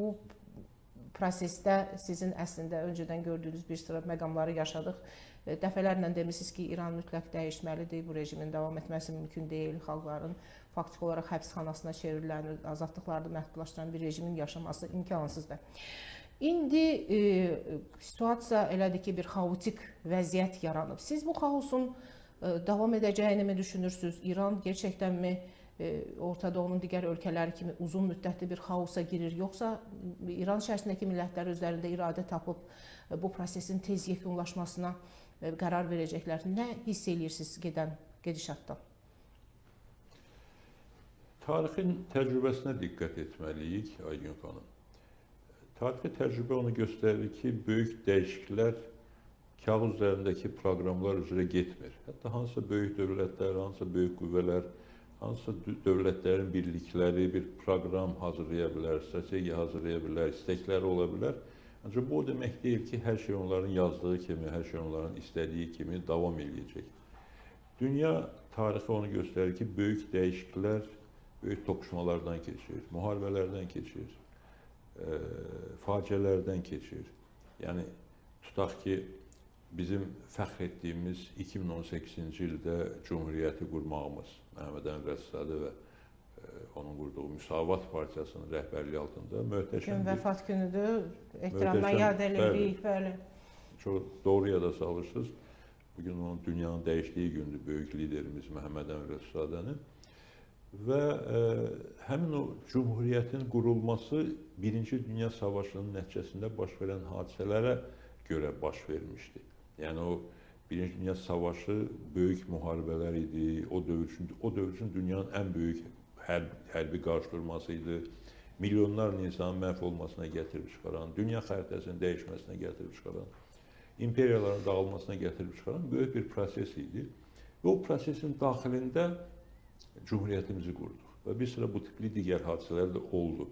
Bu prosesdə sizin əslində öncədən gördüyünüz bir sıra məqamları yaşadıq. Dəfələrlə demisiniz ki, İran mütləq dəyişməlidir, bu rejimin davam etməsi mümkün deyil, xalqların faktiki olaraq həbsxanasına çevrilən, azadlıqlarını məhdudlaşdıran bir rejimin yaşaması imkansızdır. İndi situasiya elədir ki, bir xaotik vəziyyət yaranıb. Siz bu xaosun davam edəcəyini mi düşünürsünüz? İran gerçəkdənmi Orta Doğunun digər ölkələri kimi uzun müddətli bir xaosa girir, yoxsa İran içərisindəki millətlər özlərində iradə tapıb bu prosesin tez yekunlaşmasına qərar verəcəklər? Nə hiss edirsiniz gedişatda? Tarixin təcrübəsinə diqqət etməliyik, Aygün xanım. Tarixi təcrübə onu göstərir ki, böyük dəyişikliklər kağız üzərindəki proqramlar üzrə getmir. Hətta hansısa böyük dövlətlər, hansısa böyük qüvvələr, hansısa dövlətlərin birlikləri bir proqram hazırlaya bilər, strategiya hazırlaya bilər, istəkləri ola bilər. Ancaq bu o demək deyil ki, hər şey onların yazdığı kimi, hər şey onların istədiyi kimi davam edəcək. Dünya tarixi onu göstərir ki, böyük dəyişikliklər böyük toqquşmalardan keçir, müharibələrdən keçir, faciələrdən keçir. Yəni, tutaq ki, bizim fəxr etdiyimiz 2018-ci ildə Cumhuriyyəti qurmağımız, Məhəmməd Əmin Rəssadı və onun qurduğu Müsavat Partiyasının rəhbərliyi altında möhtəşəm bir... Vəfat günüdür, ehtiramla yad edirik, bəli. Çox doğru yada salırsınız. Bugün onun dünyanın dəyişdiyi gündür, böyük liderimiz Məhəmməd Əmin Rəssadənin. Və həmin o Cumhuriyyətin qurulması Birinci Dünya Savaşının nəticəsində baş verən hadisələrə görə baş vermişdi. Yəni o Birinci Dünya Savaşı böyük müharibələr idi. O dövr üçün dünyanın ən böyük hərbi qarşıdurması idi. Milyonlarla insanın məhv olmasına gətirib çıxaran, dünya xəritəsinin dəyişməsinə gətirib çıxaran, imperiyaların dağılmasına gətirib çıxaran böyük bir proses idi. Və o prosesin daxilində Cumhuriyyətimizi qurduq. Və bir sıra bu tipli digər hadisələr də oldu.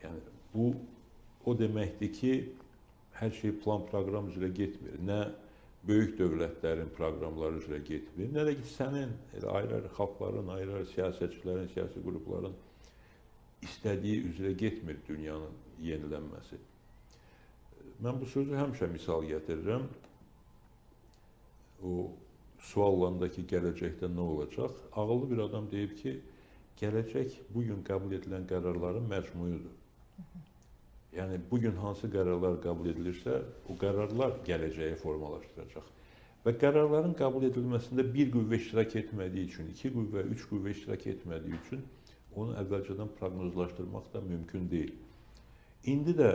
Yəni bu o deməkdir ki, hər şey plan proqram üzrə getmir. Nə böyük dövlətlərin proqramları üzrə getmir, nə də ki, sənin ayrı-ayrı xalqların, ayrı-ayrı siyasətçilərin, siyasi qrupların istədiyi üzrə getmir dünyanın yenilənməsi. Mən bu sözü həmişə misal gətirirəm. O suallarında ki, gələcəkdə nə olacaq? Ağıllı bir adam deyib ki, gələcək bugün qəbul edilən qərarların məcmuyudur. Yəni, bugün hansı qərarlar qəbul edilirsə, o qərarlar gələcəyi formalaşdıracaq. Və qərarların qəbul edilməsində bir qüvvə iştirak etmədiyi üçün, iki qüvvə, üç qüvvə iştirak etmədiyi üçün onu əvvəlcədən proqnozlaşdırmaq da mümkün deyil. İndi də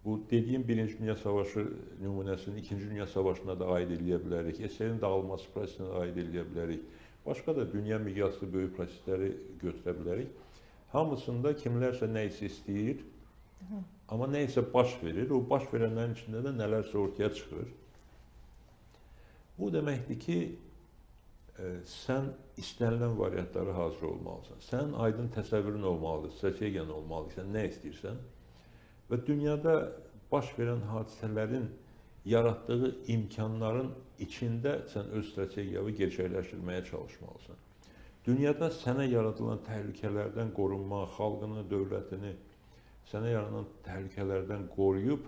bu dediyim Birinci Dünya Savaşı nümunəsini İkinci Dünya Savaşına da aid eləyə bilərik, SSR-in dağılması prosesinə aid eləyə bilərik. Başqa da dünya miqyaslı böyük prosesləri götürə bilərik. Hamısında kimlərsə nə isə istəyir, amma nə isə baş verir, o baş verənlərin içində də nələrsə ortaya çıxır. Bu deməkdir ki, sən istənilən variantlara hazır olmalısan. Sənin aydın təsəvvürün olmalıdır, strategiyan olmalıdır, sən nə istəyirsən. Və dünyada baş verən hadisələrin yaratdığı imkanların içində sən öz strategiyanı gerçəkləşdirməyə çalışmalısan. Dünyada sənə yaradılan təhlükələrdən qorunmaq, xalqını, dövlətini sənə yaradılan təhlükələrdən qoruyub,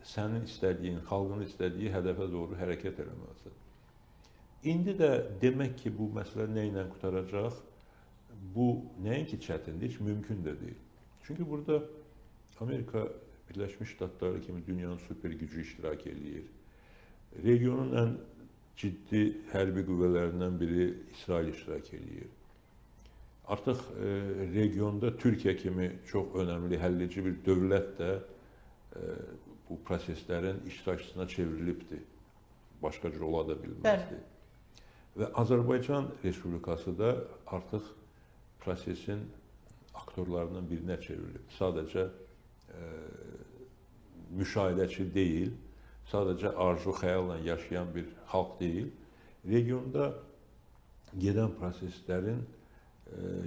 sənin istədiyin, xalqın istədiyi hədəfə doğru hərəkət eləməlisən. İndi də demək ki, bu məsələ nə ilə qutaracaq, bu nəinki çətindir, heç mümkün də deyil. Çünki burada Amerika Birləşmiş Ştatları kimi dünyanın süper gücü iştirak edir. Regionun ən ciddi hərbi qüvvələrindən biri İsrail iştirak edir. Artıq regionda Türkiyə kimi çox önəmli, həlləci bir dövlət də bu proseslərin iştirakçısına çevrilibdir. Başqa cür ola da bilməzdir. Və Azərbaycan Respublikası da artıq prosesin aktorlarından birinə çevrilib. Sadəcə müşahidəçi deyil, sadəcə arzu, xəyalla yaşayan bir xalq deyil, regionda gedən proseslərin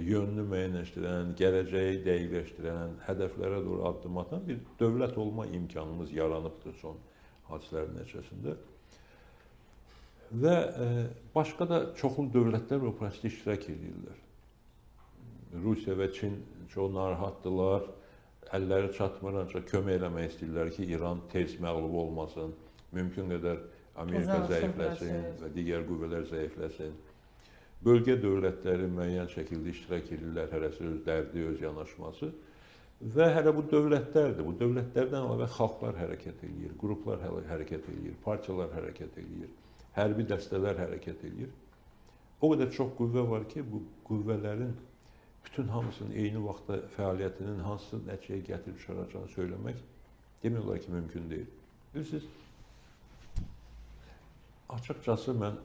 yönünü müəyyənləşdirən, gələcəyi dəqiqləşdirən, hədəflərə doğru addım atan bir dövlət olma imkanımız yaranıbdır son hadisələrin nəticəsində. Və başqa da çoxlu dövlətlər o prosesdə iştirak edirlər. Rusiya və Çin çox narahatdılar. Əlləri çatmır, ancaq kömək eləmək istəyirlər ki, İran tez məğlub olmasın, mümkün qədər Amerika zəifləsin və digər qüvvələr zəifləsin. Bölgə dövlətləri müəyyən şəkildə iştirak edirlər, hərəsi öz dərdi, öz yanaşması və hələ bu dövlətlərdir. Bu dövlətlərdən əlavə xalqlar hərəkət edir, qruplar hərəkət edir, partiyalar hərəkət edir, hərbi dəstələr hərəkət edir. O qədər çox qüvvə var ki, bu qüvvələrin bütün hamısının eyni vaxtda fəaliyyətinin hansı nəticəyə gətirib çıxaracağını söyləmək demək olar ki, mümkün deyil. Bilirsiniz, açıqcası mən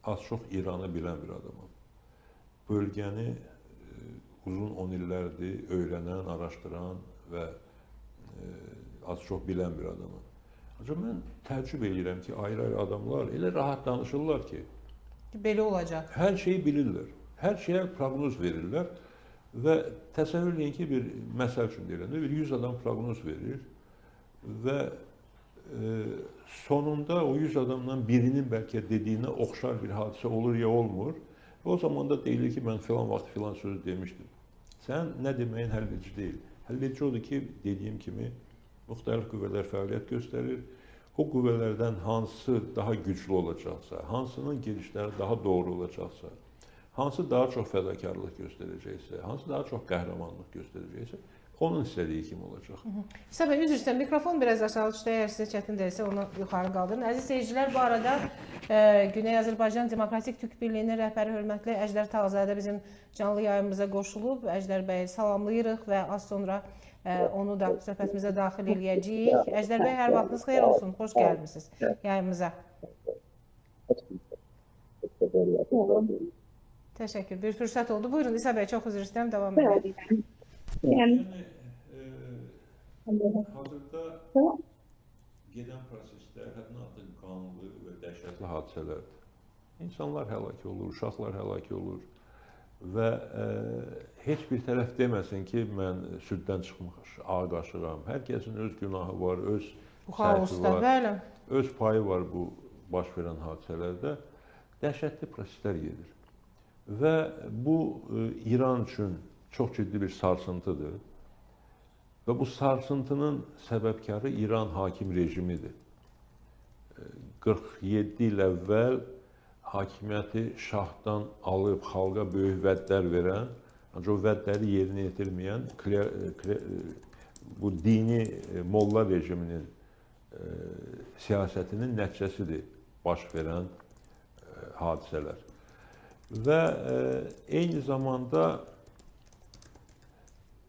az-çox İranı bilən bir adamam. Bölgəni uzun 10 illərdir öyrənən, araşdıran və az-çox bilən bir adamam. Ancaq mən təəccüb edirəm ki, ayrı-ayrı adamlar elə rahat danışırlar ki, belə olacaq. Hər şeyi bilirlər, hər şeyə proqnoz verirlər və təsəvvür edin ki, bir məsəl üçün deyirəm, bir 100 adam proqnoz verir və sonunda o 100 adamdan birinin bəlkə dediyinə oxşar bir hadisə olur ya olmur. Və o zaman da deyilir ki, mən filan vaxt filan sözü demişdim. Sən nə deməyin həlledici deyil. Həlledici odur ki, dediyim kimi, müxtəlif qüvvələr fəaliyyət göstərir. O qüvvələrdən hansı daha güclü olacaqsa, hansının gedişləri daha doğru olacaqsa, hansı daha çox fədakarlıq göstərəcəksə, hansı daha çox qəhrəmanlıq göstərəcəksə, onun istədiyi kimi olacaq. İsa bəy, üzr istəyirəm, mikrofon biraz aşağı düşdü, əgər sizə çətin deyilsə onu yuxarı qaldırın. Əziz seyircilər, bu arada Güney Azərbaycan Demokratik Türk Birliyinin rəhbəri hörmətli Əjdər Tağızadə bizim canlı yayımıza qoşulub. Əjdər bəyi salamlayırıq və az sonra onu da söhbətimizə daxil eləyəcəyik. Əjdər bəy, hər vaxtınız xeyir olsun, xoş gəlmişsiniz yayımıza. Təşəkkür, bir fürsət oldu. Buyurun İsa bəy, çox üzr istəyirəm, davam edin. Hazırda gedən proseslər həddən artıq qanlı və dəhşətli hadisələrdir. İnsanlar həlak olur, uşaqlar həlak olur və heç bir tərəf deməsin ki, mən süddən çıxmış ağqaşıram. Hər kəsin öz günahı var, öz səhvi var, öz payı var bu baş verən hadisələrdə. Dəhşətli proseslər gedir. Və bu İran üçün çox ciddi bir sarsıntıdır. Və bu sarsıntının səbəbkarı İran hakim rejimidir. 47 il əvvəl hakimiyyəti şahdan alıb xalqa böyük vədlər verən, ancaq o vədləri yerinə yetirməyən bu dini molla rejiminin siyasətinin nəticəsidir baş verən hadisələr. Və eyni zamanda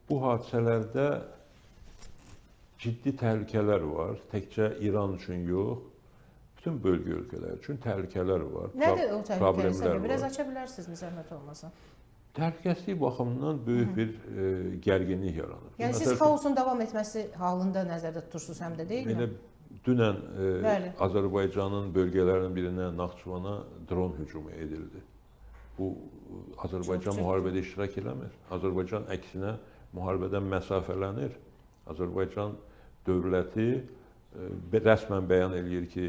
bu hadisələrdə ciddi təhlükələr var. Təkcə İran üçün yox, bütün bölgə ölkələri üçün təhlükələr var. Nədir o təhlükələr? Biraz aça bilərsiniz, zəhmət olmasa. Təhlükəsizlik baxımından böyük bir gərginlik yaranır. Yəni siz xaosun davam etməsi halında nəzərdə tutursunuz həm də, deyilmi? Dünən Azərbaycanın bölgələrindən birinə, Naxçıvana dron hücumu edildi. Bu, Azərbaycan müharibədə iştirak eləmir. Azərbaycan əksinə müharibədən məsafələnir. Azərbaycan dövləti rəsmən bəyan eləyir ki,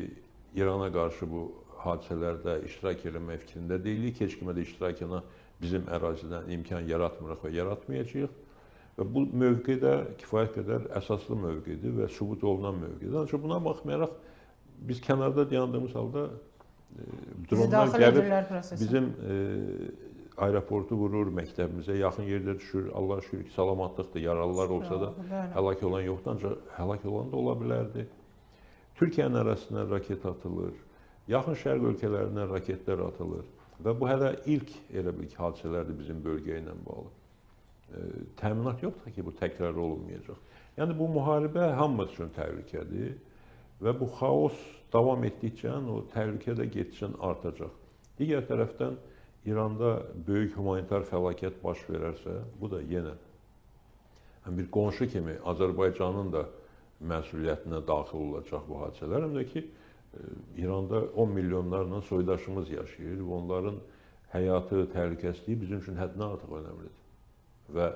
İrana qarşı bu hadisələrdə iştirak eləmək fikrində deyilik. Heç kimə də iştirakına bizim ərazidən imkan yaratmırıq və yaratmayacağıq. Və bu mövqe də kifayət qədər əsaslı mövqedir və sübut olunan mövqedir. Ancaq buna baxmayaraq, biz kənarda dayandığımız halda dronlar gəlib bizim aeroportu vurur, məktəbimizə yaxın yerdə düşür. Allah şükür ki, salamatlıqdır, yaralılar olsa da həlak olan yoxdur, ancaq həlak olan da ola bilərdi. Türkiyənin arasına raket atılır, yaxın şərq ölkələrinə raketlər atılır və bu hələ ilk elə bil ki, hadisələrdir bizim bölgə ilə bağlı. Təminat yoxdur ki, bu təkrar olunmayacaq. Yəni, bu müharibə hamımız üçün təhlükədir və bu xaos davam etdikcə o təhlükə də getdikcə artacaq. Digər tərəfdən İranda böyük humanitar fəlakət baş verərsə, bu da yenə bir qonşu kimi Azərbaycanın da məsuliyyətinə daxil olacaq bu hadisələr. Həm də ki, İranda 10 milyonlarla soydaşımız yaşayır və onların həyatı, təhlükəsizliyi bizim üçün həddindən artıq önəmlidir. Və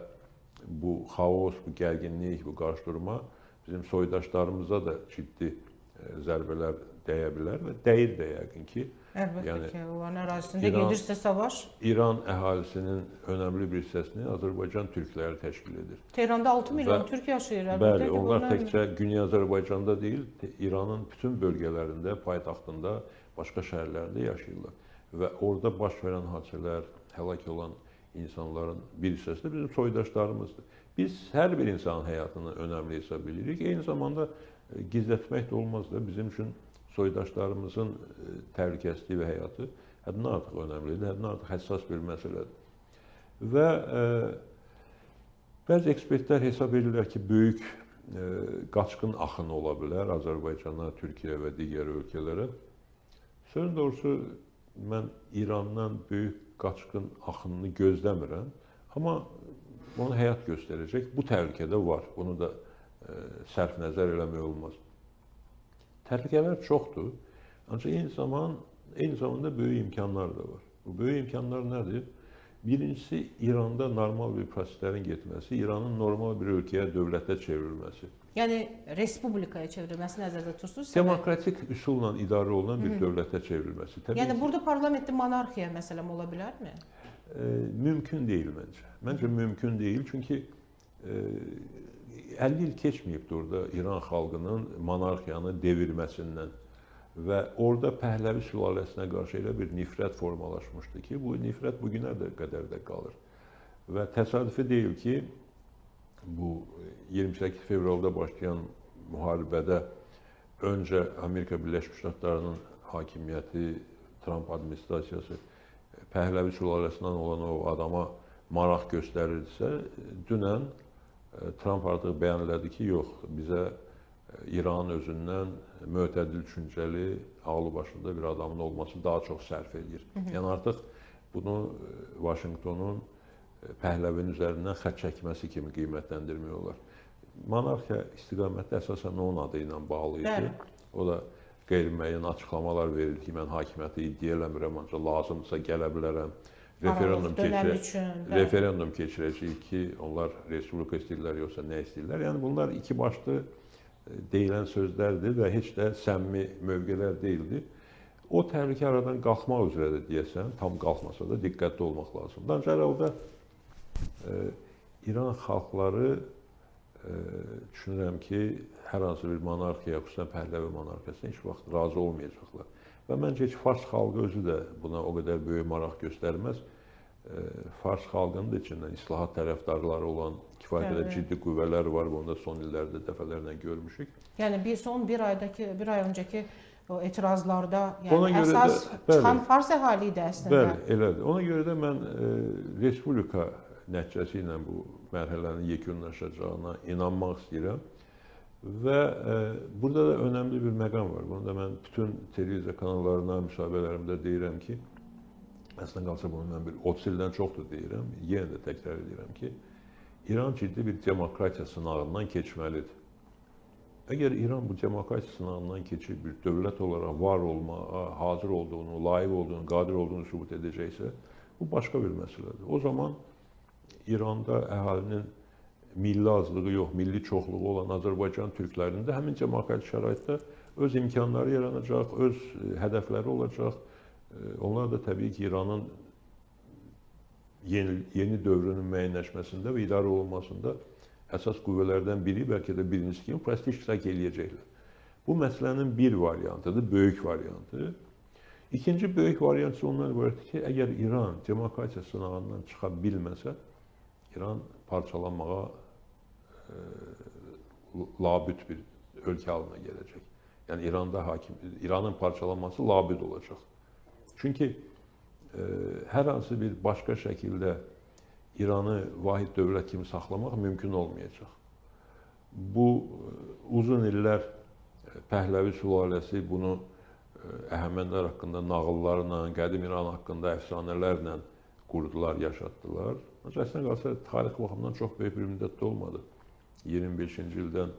bu xaos, bu gərginlik, bu qarşıdurma bizim soydaşlarımıza da ciddi zərbələr dəyə bilər və dəyir də yəqin ki. Əlbəttə Yəni ki, onların ərazisində İran- gedirsə savaş. İran əhalisinin önəmli bir hissəsini Azərbaycan türkləri təşkil edir. Tehranda 6 milyon Və- türk yaşayır. Əlbəttə Bəli, ki, bu onlar önəmli. təkcə Güney Azərbaycanda deyil, İranın bütün bölgələrində, paytaxtında, başqa şəhərlərində yaşayırlar. Və orada baş verən hadisələr, həlak olan insanların bir hissəsi də bizim soydaşlarımızdır. Biz hər bir insanın həyatını önəmli hesab edirik. Eyni zamanda gizlətmək də olmaz da bizim üçün soydaşlarımızın təhlükəsizliyi və həyatı həddindən artıq önəmlidir, həddindən artıq həssas bir məsələdir. Və bəzi ekspertlər hesab edirlər ki, böyük qaçqın axını ola bilər Azərbaycana, Türkiyə və digər ölkələrə. Sözün doğrusu, mən İrandan böyük qaçqın axınını gözləmirəm, amma onu həyat göstərəcək. Bu təhlükə də var, bunu da sərf nəzər eləmək olmaz. Təhlükələr çoxdur, ancaq eyni zamanda böyük imkanlar da var. Bu böyük imkanlar nədir? Birincisi, İranda normal bir proseslərin getməsi, İranın normal bir ölkəyə, dövlətə çevrilməsi. Yəni respublikaya çevrilməsi nəzərdə tutursunuz? Demokratik üsulla idarə olunan bir dövlətə çevrilməsi. Təbii Yəni ki, burada parlamentdə monarxiya məsələm ola bilərmi? mümkün deyil məncə. Məncə mümkün deyil, çünki 50 il keçməyibdir orada İran xalqının monarxiyanı devirməsindən və orada Pəhləvi sülaləsinə qarşı elə bir nifrət formalaşmışdı ki, bu nifrət bugünə qədər də qalır. Və təsadüfi deyil ki, bu 28 fevralda başlayan müharibədə öncə Amerika Birləşmiş Ştatlarının hakimiyyəti, Trump administrasiyası Pəhləvi sülaləsindən olan o adama maraq göstərirdisə, dünən Trump artıq bəyan elədi ki, yox, bizə İranın özündən mötədil düşüncəli, ağlı başında bir adamın olması daha çox sərf edir. Yəni artıq bunu Vaşinqtonun Pəhləvinin üzərindən xətt çəkməsi kimi qiymətləndirmək olar. Monarxiya istiqaməti əsasən onun adı ilə bağlı idi. Bəli. O da qeyri-müəyyən açıqlamalar verir ki, mən hakimiyyəti iddia eləmirəm, ancaq lazımdırsa gələ bilərəm. Referendum keçirəcəyik ki, onlar respublika istəyirlər, yoxsa nə istəyirlər. Yəni bunlar iki başlı deyilən sözlərdir və heç də səmimi mövqelər deyildi. O təhlükə aradan qalxmaq üzrədir deyəsən, tam qalxmasa da diqqətli olmaq lazımdır. Ancaq orada İran xalqları düşünürəm ki, hər hansı bir monarxiya, xüsusən Pəhləvi monarxiyasına heç vaxt razı olmayacaqlar. Və məncə heç Fars xalqı özü də buna o qədər böyük maraq göstərməz. Fars xalqının da içindən islahat tərəfdarları olan kifayət qədər ciddi qüvvələr var. Bunu da son illərdə dəfələrlə görmüşük. Yəni son bir ay öncəki o etirazlarda, Ona yəni görə əsas də- çıxan Fars əhali idi əslində. Bəli, elədir. Ona görə də mən respublika nəticəsi ilə bu mərhələnin yekunlaşacağına inanmaq istəyirəm. Və burada da önəmli bir məqam var. Bunu da mən bütün televiziya kanallarına, müsahibələrimdə deyirəm ki, əslində qalsa bunu mən bir 30 ildən çoxdur deyirəm, yenə də təkrar edirəm ki, İran ciddi bir demokratiya sınağından keçməlidir. Əgər İran bu demokratiya sınağından keçib bir dövlət olaraq var olmağa hazır olduğunu, layiq olduğunu, qadir olduğunu sübut edəcəksə, bu başqa bir məsələdir. O zaman İranda əhalinin milli azlığı yox, milli çoxluğu olan Azərbaycan türklərində həmin demokratik şəraitdə öz imkanları yaranacaq, öz hədəfləri olacaq. Onlar da təbii ki, İranın yeni dövrünün müəyyənləşməsində və idarə olunmasında əsas qüvvələrdən biri, bəlkə də birincisi kimi prestij iştirak eləyəcəklər. Bu məsələnin bir variantıdır, böyük variantı. İkinci böyük variantı ondan ibarətdir ki, əgər İran demokratiya sınağından çıxa bilməsə, İran parçalanmağa labüd bir ölkə halına gələcək. Yəni İranın parçalanması labüd olacaq. Çünki hər hansı bir başqa şəkildə İranı vahid dövlət kimi saxlamaq mümkün olmayacaq. Bu uzun illər Pəhləvi sülaləsi bunu Əhəmənilər haqqında nağıllarla, qədim İran haqqında əfsanələrlə qurdular, yaşatdılar. Ancaq əslində qalsa tarix baxımından çox böyük bir müddətdə olmadı. 25-ci ildən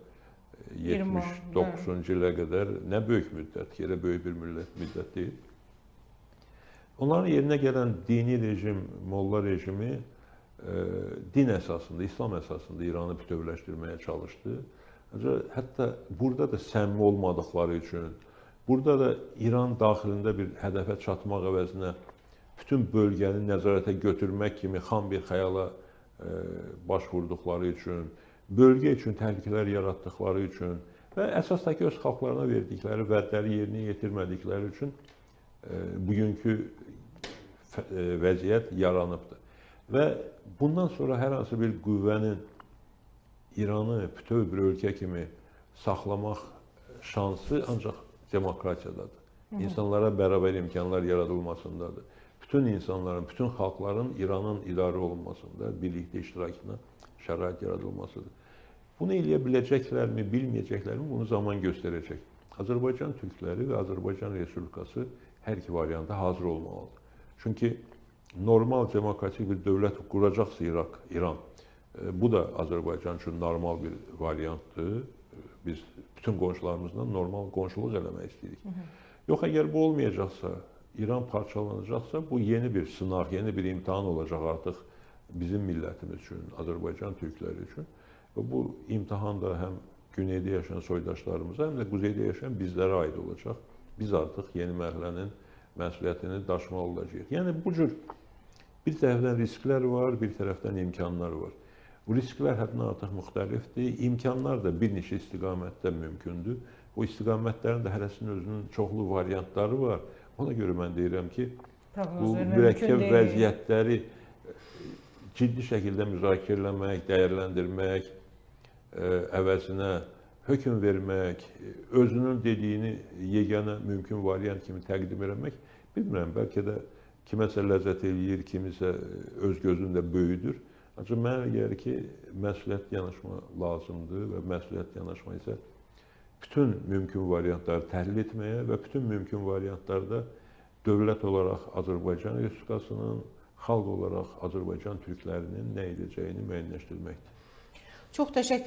79-cu ilə qədər nə böyük müddət, yerə böyük bir müddət deyil. Onların yerinə gələn dini rejim, molla rejimi din əsasında, İslam əsasında İranı bütövləşdirməyə çalışdı. Ancaq hətta burada da səmimi olmadıqları üçün, Burada da İran daxilində bir hədəfə çatmaq əvəzinə bütün bölgəni nəzarətə götürmək kimi xam bir xəyala baş vurduqları üçün, bölgə üçün təhlükələr yaratdıqları üçün və əsasdakı öz xalqlarına verdikləri vədləri yerinə yetirmədikləri üçün bugünkü vəziyyət yaranıbdır. Və bundan sonra hər hansı bir qüvvənin İranı bütöv bir ölkə kimi saxlamaq şansı ancaq demokratiyadadır. İnsanlara bərabər imkanlar yaradılmasındadır. Bütün insanların, bütün xalqların İranın idarə olunmasında, birlikdə iştirakına şərait yaradılmasıdır. Bunu eləyə biləcəklərmi, bilməyəcəklərmi bunu zaman göstərəcək. Azərbaycan türkləri və Azərbaycan Respublikası hər iki varianta hazır olmalıdır. Çünki normal demokratik bir dövlət quracaqsa İran, bu da Azərbaycan üçün normal bir variantdır. Biz bütün qonşularımızla normal qonşuluq eləmək istəyirik. Yox, əgər bu olmayacaqsa, İran parçalanacaqsa, bu yeni bir sınaq, yeni bir imtahan olacaq artıq bizim millətimiz üçün, Azərbaycan türkləri üçün. Və bu imtahan da həm güneydə yaşayan soydaşlarımıza, həm də quzeydə yaşayan bizlərə aid olacaq. Biz artıq yeni mərhələnin məsuliyyətini daşımalı olacağıq. Yəni, bu cür bir tərəfdən risklər var, bir tərəfdən imkanlar var. Bu risklər həddindən artıq müxtəlifdir. İmkanlar da bir neçə istiqamətdə mümkündür. O istiqamətlərin də hərəsinin özünün çoxlu variantları var. Ona görə mən deyirəm ki, bu mürəkkəb vəziyyətləri ciddi şəkildə müzakirə eləmək, dəyərləndirmək, əvəzinə hökm vermək, özünün dediyini yeganə mümkün variant kimi təqdim eləmək, bilmirəm, bəlkə də kiməsə ləzzət eləyir, kimisə öz gözündə böyüdür. Ancaq mənə gəlir ki, məsuliyyətli yanaşma lazımdır və məsuliyyətli yanaşma isə bütün mümkün variantları təhlil etməyə və bütün mümkün variantlarda dövlət olaraq Azərbaycan Respublikasının, xalq olaraq Azərbaycan türklərinin nə edəcəyini müəyyənləşdirməkdir. Çox təşəkkür